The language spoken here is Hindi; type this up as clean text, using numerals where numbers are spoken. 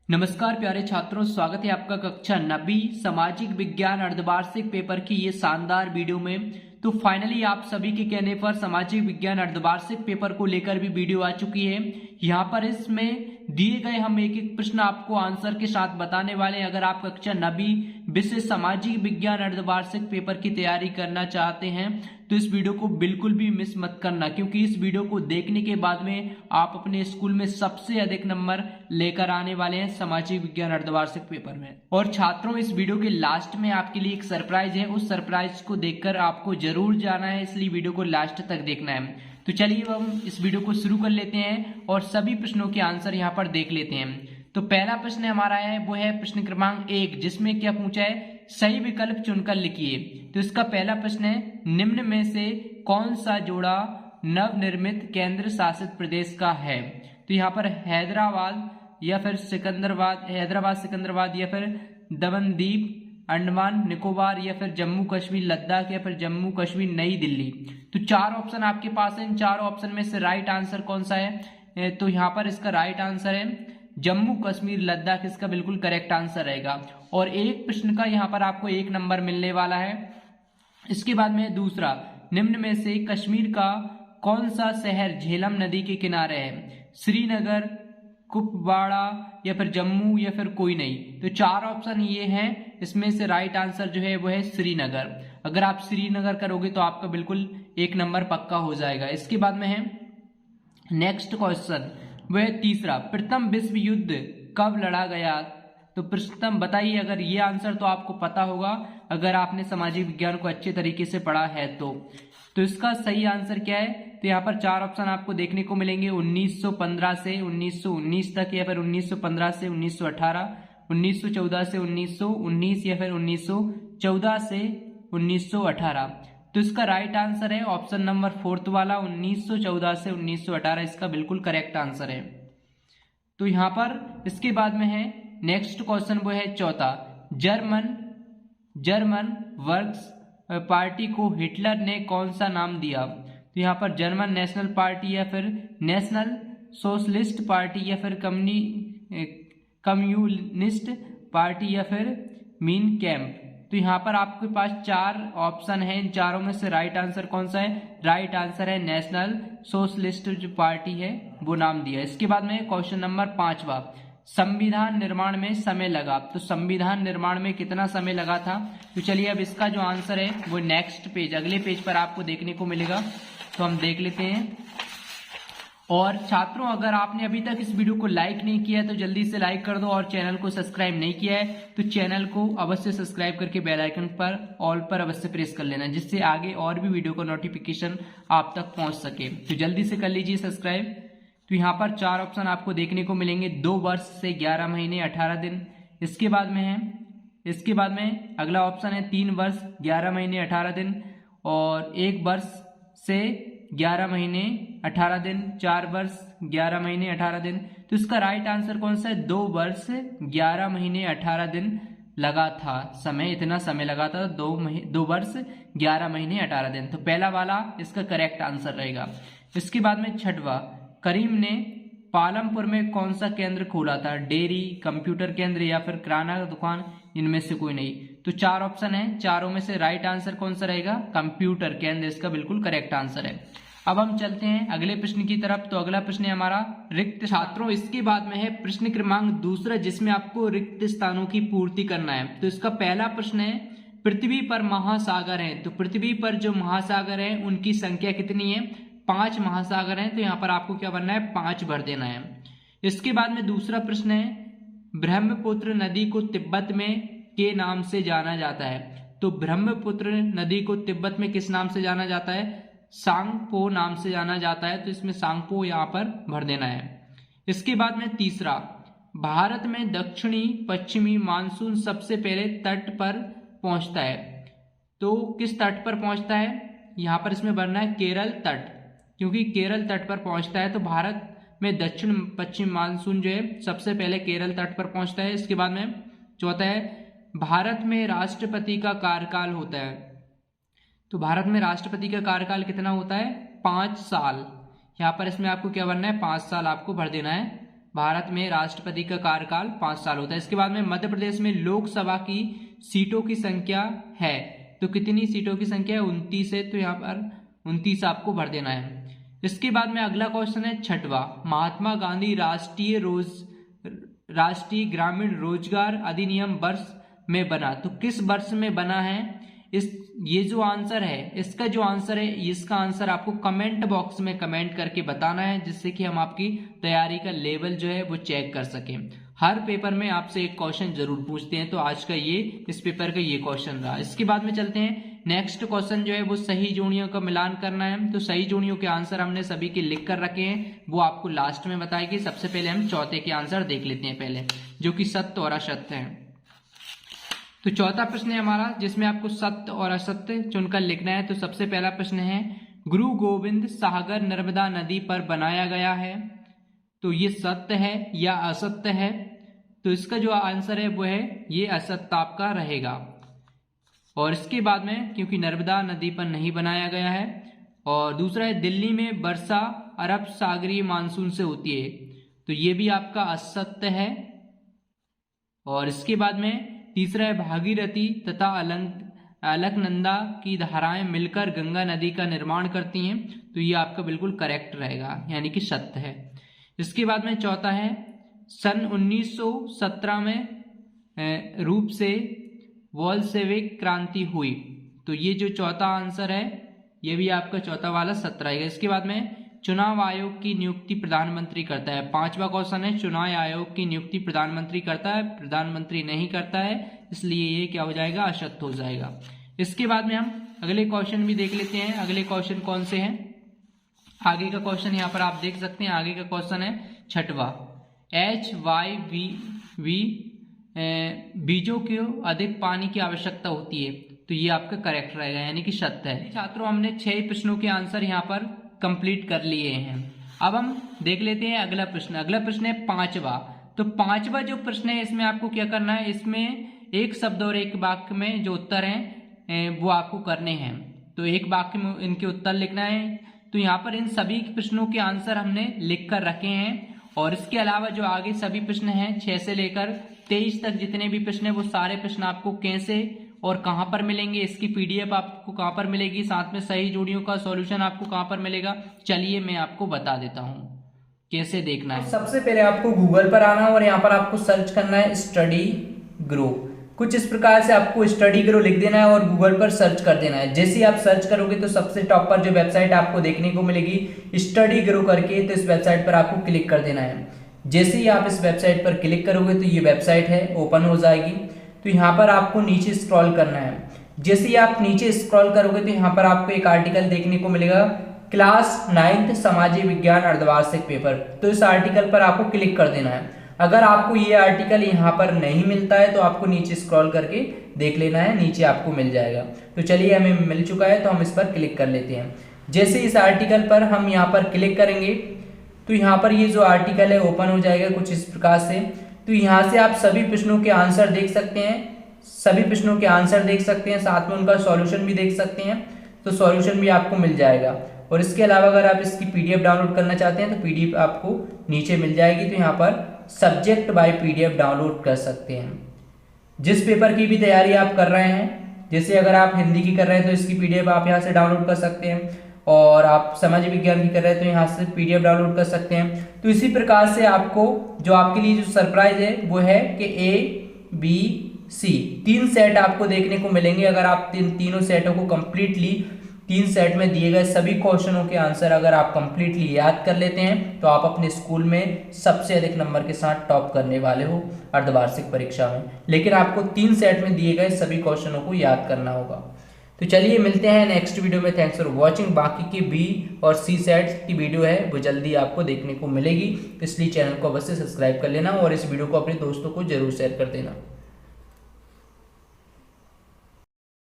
नमस्कार प्यारे छात्रों, स्वागत है आपका कक्षा 9वीं सामाजिक विज्ञान अर्धवार्षिक पेपर की ये शानदार वीडियो में। तो फाइनली आप सभी के कहने पर सामाजिक विज्ञान अर्धवार्षिक पेपर को लेकर भी वीडियो आ चुकी है। यहाँ पर इसमें दिए गए हम एक एक प्रश्न आपको आंसर के साथ बताने वाले हैं। अगर आप कक्षा 9वीं विषय सामाजिक विज्ञान अर्धवार्षिक पेपर की तैयारी करना चाहते हैं तो इस वीडियो को बिल्कुल भी मिस मत करना, क्योंकि इस वीडियो को देखने के बाद में आप अपने स्कूल में सबसे अधिक नंबर लेकर आने वाले हैं सामाजिक विज्ञान अर्धवार्षिक पेपर में। और छात्रों, इस वीडियो के लास्ट में आपके लिए एक सरप्राइज है, उस सरप्राइज को देखकर आपको जरूर जाना है, इसलिए वीडियो को लास्ट तक देखना है। तो चलिए हम इस वीडियो को शुरू कर लेते हैं और सभी प्रश्नों के आंसर यहाँ पर देख लेते हैं। तो पहला प्रश्न हमारा है वो है प्रश्न क्रमांक 1, जिसमें क्या पूछा है, सही विकल्प चुनकर लिखिए। तो इसका पहला प्रश्न है, निम्न में से कौन सा जोड़ा नवनिर्मित केंद्र शासित प्रदेश का है। तो यहाँ पर हैदराबाद या फिर सिकंदराबाद या फिर दमनदीप, अंडमान निकोबार या फिर जम्मू कश्मीर लद्दाख या फिर जम्मू कश्मीर नई दिल्ली। तो चार ऑप्शन आपके पास है, इन चारों ऑप्शन में से राइट आंसर कौन सा है। तो यहाँ पर इसका राइट आंसर है जम्मू कश्मीर लद्दाख, इसका बिल्कुल करेक्ट आंसर रहेगा। और एक प्रश्न का यहाँ पर आपको 1 नंबर मिलने वाला है। इसके बाद में दूसरा, निम्न में से कश्मीर का कौन सा शहर झेलम नदी के किनारे है। श्रीनगर, कुपवाड़ा या फिर जम्मू या फिर कोई नहीं। तो चार ऑप्शन ये हैं, इसमें से राइट आंसर जो है वो है श्रीनगर। अगर आप श्रीनगर करोगे तो आपका बिल्कुल 1 नंबर पक्का हो जाएगा। इसके बाद में है नेक्स्ट क्वेश्चन, वह तीसरा, प्रथम विश्व युद्ध कब लड़ा गया। तो प्रथम बताइए, अगर ये आंसर तो आपको पता होगा अगर आपने सामाजिक विज्ञान को अच्छे तरीके से पढ़ा है तो इसका सही आंसर क्या है। तो यहाँ पर चार ऑप्शन आपको देखने को मिलेंगे, 1915 से 1919 तक या फिर 1915 से 1918, 1914 से 1919 या फिर 1914 से 1918। तो इसका राइट आंसर है ऑप्शन नंबर 4 वाला, 1914 से 1918, इसका बिल्कुल करेक्ट आंसर है। तो यहाँ पर इसके बाद में है नेक्स्ट क्वेश्चन, वो है चौथा, जर्मन वर्क्स पार्टी को हिटलर ने कौन सा नाम दिया। तो यहाँ पर जर्मन नेशनल पार्टी या फिर नेशनल सोशलिस्ट पार्टी या फिर कम्युनिस्ट पार्टी या फिर मीन कैंप। तो यहाँ पर आपके पास 4 ऑप्शन हैं, इन चारों में से राइट आंसर कौन सा है। राइट आंसर है नेशनल सोशलिस्ट जो पार्टी है वो नाम दिया। इसके बाद में क्वेश्चन नंबर 5वां, संविधान निर्माण में समय लगा। तो संविधान निर्माण में कितना समय लगा था। तो चलिए अब इसका जो आंसर है वो नेक्स्ट पेज, अगले पेज पर आपको देखने को मिलेगा। तो हम देख लेते हैं। और छात्रों, अगर आपने अभी तक इस वीडियो को लाइक नहीं किया है तो जल्दी से लाइक कर दो, और चैनल को सब्सक्राइब नहीं किया है तो चैनल को अवश्य सब्सक्राइब करके बेल आइकन पर ऑल पर अवश्य प्रेस कर लेना, जिससे आगे और भी वीडियो का नोटिफिकेशन आप तक पहुंच सके। तो जल्दी से कर लीजिए सब्सक्राइब। तो यहाँ पर 4 ऑप्शन आपको देखने को मिलेंगे, 2 वर्ष से 11 महीने 18 दिन। इसके बाद में अगला ऑप्शन है 3 वर्ष 11 महीने 18 दिन, और 1 वर्ष से 11 महीने 18 दिन, 4 वर्ष 11 महीने 18 दिन। तो इसका राइट आंसर कौन सा है, 2 वर्ष 11 महीने 18 दिन लगा था समय, इतना समय लगा था, 2 वर्ष 11 महीने 18 दिन। तो पहला वाला इसका करेक्ट आंसर रहेगा। इसके बाद में 6वां, करीम ने पालमपुर में कौन सा केंद्र खोला था। डेयरी, कंप्यूटर केंद्र या फिर किराना दुकान, इनमें से कोई नहीं। तो 4 ऑप्शन है, चारों में से राइट आंसर कौन सा रहेगा, कंप्यूटर केंद्र, इसका बिल्कुल करेक्ट आंसर है। अब हम चलते हैं अगले प्रश्न की तरफ। तो अगला प्रश्न है हमारा रिक्त छात्रों, इसके बाद में है प्रश्न क्रमांक 2, जिसमें आपको रिक्त स्थानों की पूर्ति करना है। तो इसका पहला प्रश्न है, पृथ्वी पर महासागर है। तो पृथ्वी पर जो महासागर है उनकी संख्या कितनी है, 5 महासागर हैं। तो यहाँ पर आपको क्या बनना है, 5 भर देना है। इसके बाद में दूसरा प्रश्न है, ब्रह्मपुत्र नदी को तिब्बत में के नाम से जाना जाता है। तो ब्रह्मपुत्र नदी को तिब्बत में किस नाम से जाना जाता है, सांगपो नाम से जाना जाता है। तो इसमें सांगपो यहाँ पर भर देना है। इसके बाद में तीसरा, भारत में दक्षिणी पश्चिमी मानसून सबसे पहले तट पर पहुंचता है। तो किस तट पर पहुंचता है, यहाँ पर इसमें भरना है केरल तट, क्योंकि केरल तट पर पहुंचता है। तो भारत में दक्षिण पश्चिम मानसून जो है सबसे पहले केरल तट पर पहुंचता है। इसके बाद में चौथा है, भारत में राष्ट्रपति का कार्यकाल होता है। तो भारत में राष्ट्रपति का कार्यकाल कितना होता है, 5 साल। यहाँ पर इसमें आपको क्या भरना है, 5 साल आपको भर देना है भारत में राष्ट्रपति का कार्यकाल 5 साल होता है। इसके बाद में मध्य प्रदेश में लोकसभा की सीटों की संख्या है, तो कितनी सीटों की संख्या है? 29 है, तो यहाँ पर 29 आपको भर देना है। इसके बाद में अगला क्वेश्चन है 6वां, महात्मा गांधी राष्ट्रीय ग्रामीण रोजगार अधिनियम वर्ष में बना, तो किस वर्ष में बना है? ये जो आंसर है, इसका जो आंसर है, इसका आंसर आपको कमेंट बॉक्स में कमेंट करके बताना है, जिससे कि हम आपकी तैयारी का लेवल जो है वो चेक कर सकें। हर पेपर में आपसे एक क्वेश्चन जरूर पूछते हैं, तो आज का ये इस पेपर का ये क्वेश्चन रहा। इसके बाद में चलते हैं नेक्स्ट क्वेश्चन जो है वो सही जोड़ियों का मिलान करना है। तो सही जोड़ियों के आंसर हमने सभी के लिख कर रखे हैं, वो आपको लास्ट में बताएगी। सबसे पहले हम चौथे के आंसर देख लेते हैं पहले, जो कि सत्य और असत्य है। तो चौथा प्रश्न है हमारा, जिसमें आपको सत्य और असत्य चुनकर लिखना है। तो सबसे पहला प्रश्न है, गुरु गोविंद सागर नर्मदा नदी पर बनाया गया है, तो ये सत्य है या असत्य है? तो इसका जो आंसर है वो है ये असत्य आपका रहेगा। और इसके बाद में, क्योंकि नर्मदा नदी पर नहीं बनाया गया है। और दूसरा है, दिल्ली में वर्षा अरब सागरीय मानसून से होती है, तो ये भी आपका असत्य है। और इसके बाद में तीसरा है, भागीरथी तथा अलकनंदा की धाराएं मिलकर गंगा नदी का निर्माण करती हैं, तो ये आपका बिल्कुल करेक्ट रहेगा, यानी कि सत्य है। इसके बाद में चौथा है, सन 1917 में रूप से बोल्शेविक क्रांति हुई, तो ये जो चौथा आंसर है ये भी आपका चौथा वाला सत्य रहेगा। इसके बाद में चुनाव आयोग की नियुक्ति प्रधानमंत्री करता है। 5वां क्वेश्चन है, चुनाव आयोग की नियुक्ति प्रधानमंत्री करता है, प्रधानमंत्री नहीं करता है, इसलिए ये क्या हो जाएगा? असत्य हो जाएगा। इसके बाद में हम अगले क्वेश्चन भी देख लेते हैं। अगले क्वेश्चन कौन से हैं? आगे का क्वेश्चन यहाँ पर आप देख सकते हैं। आगे का क्वेश्चन है 6वां, HYV बीजों को अधिक पानी की आवश्यकता होती है, तो ये आपका करेक्ट रहेगा, यानी कि सत्य है। छात्रों, हमने 6 प्रश्नों के आंसर यहाँ पर कंप्लीट कर लिए हैं। अब हम देख लेते हैं अगला प्रश्न। अगला प्रश्न है 5वां। तो 5वां जो प्रश्न है, इसमें आपको क्या करना है? इसमें एक शब्द और एक वाक्य में जो उत्तर हैं वो आपको करने हैं। तो एक वाक्य में इनके उत्तर लिखना है। तो यहाँ पर इन सभी प्रश्नों के आंसर हमने लिख कर रखे हैं। और इसके अलावा जो आगे सभी प्रश्न हैं 6 से लेकर 23 तक जितने भी प्रश्न हैं, वो सारे प्रश्न आपको कैसे और कहां पर मिलेंगे, इसकी PDF आपको कहां पर मिलेगी, साथ में सही जोड़ियों का सॉल्यूशन आपको कहां पर मिलेगा, चलिए मैं आपको बता देता हूं कैसे देखना है। सबसे पहले आपको गूगल पर आना और यहाँ पर आपको सर्च करना है स्टडी ग्रो। कुछ इस प्रकार से आपको स्टडी ग्रो लिख देना है और गूगल पर सर्च कर देना है। जैसे ही आप सर्च करोगे तो सबसे टॉप पर जो वेबसाइट आपको देखने को मिलेगी स्टडी ग्रो करके, तो इस वेबसाइट पर आपको क्लिक कर देना है। जैसे ही आप इस वेबसाइट पर क्लिक करोगे तो ये वेबसाइट है ओपन हो जाएगी। तो यहाँ पर आपको नीचे स्क्रॉल करना है। जैसे ही आप नीचे स्क्रॉल करोगे तो यहाँ पर आपको एक आर्टिकल देखने को मिलेगा, क्लास 9th सामाजिक विज्ञान अर्धवार्षिक पेपर। तो इस आर्टिकल पर आपको क्लिक कर देना है। अगर आपको ये आर्टिकल यहाँ पर नहीं मिलता है तो आपको नीचे स्क्रॉल करके देख लेना है, नीचे आपको मिल जाएगा। तो चलिए हमें मिल चुका है, तो हम इस पर क्लिक कर लेते हैं। जैसे इस आर्टिकल पर हम यहाँ पर क्लिक करेंगे तो यहाँ पर ये जो आर्टिकल है ओपन हो जाएगा कुछ इस प्रकार से। तो यहाँ से आप सभी प्रश्नों के आंसर देख सकते हैं, सभी प्रश्नों के आंसर देख सकते हैं, साथ में उनका सॉल्यूशन भी देख सकते हैं। तो सॉल्यूशन भी आपको मिल जाएगा। और इसके अलावा अगर आप इसकी PDF डाउनलोड करना चाहते हैं तो PDF आपको नीचे मिल जाएगी। तो यहाँ पर सब्जेक्ट बाय PDF डाउनलोड कर सकते हैं। जिस पेपर की भी तैयारी आप कर रहे हैं, जैसे अगर आप हिंदी की कर रहे हैं तो इसकी PDF आप यहाँ से डाउनलोड कर सकते हैं, और आप समाज विज्ञान की कर रहे हैं तो यहाँ से PDF डाउनलोड कर सकते हैं। तो इसी प्रकार से आपको जो आपके लिए जो सरप्राइज है वो है कि ABC 3 सेट आपको देखने को मिलेंगे। अगर आप तीनों सेटों को कंप्लीटली 3 सेट में दिए गए सभी क्वेश्चनों के आंसर अगर आप कंप्लीटली याद कर लेते हैं तो आप अपने स्कूल में सबसे अधिक नंबर के साथ टॉप करने वाले हो अर्धवार्षिक परीक्षा में। लेकिन आपको 3 सेट में दिए गए सभी क्वेश्चनों को याद करना होगा। तो चलिए मिलते हैं नेक्स्ट वीडियो में। Thanks for watching. बाकी की B और C सेट्स की वीडियो है वो जल्दी आपको देखने को मिलेगी, इसलिए चैनल को अवश्य सब्सक्राइब कर लेना और इस वीडियो को अपने दोस्तों को जरूर शेयर कर देना।